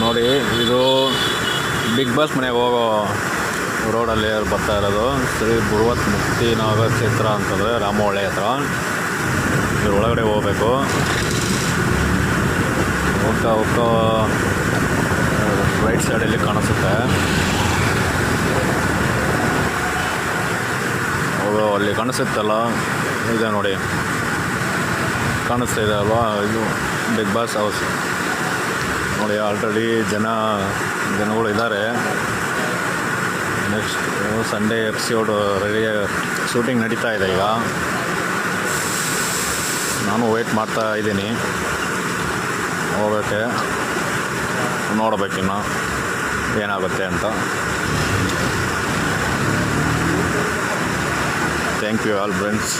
ನೋಡಿ, ಇದು big boss ಮನೆಗೆ ಹೋಗೋ ರೋಡಲ್ಲಿ ಬರ್ತಾ ಇರೋದು ಶ್ರೀ ಬೃಹತ್ ಮುಕ್ತಿನಾಗ ಕ್ಷೇತ್ರ ಅಂತಂದರೆ ರಾಮಹೊಳೆ ಹತ್ರ. ಇದ್ರ ಒಳಗಡೆ ಹೋಗ್ಬೇಕು. ಹೋಗ್ತಾ ಹೋಗ್ತಾ ರೈಟ್ ಸೈಡಲ್ಲಿ ಕಾಣಿಸುತ್ತೆ. ಅಲ್ಲಿ ಕಾಣಿಸುತ್ತಲ್ಲ, ಇದೆ ನೋಡಿ, ಕಾಣಿಸ್ತಾ ಇದೆ ಅಲ್ವಾ, ಇದು ಬಿಗ್ ಬಾಸ್ ಹೌಸ್ ನೋಡಿ. ಆಲ್ರೆಡಿ ಜನಗಳು ಇದ್ದಾರೆ. Next Sunday episode ready, shooting ನಡೀತಾ ಇದೆ ಈಗ. ನಾನು ವೆಯ್ಟ್ ಮಾಡ್ತಾ ಇದ್ದೀನಿ ಹೋಗೋಕ್ಕೆ. ನೋಡಬೇಕಿನ್ನು ಏನಾಗುತ್ತೆ ಅಂತ. Thank you all friends.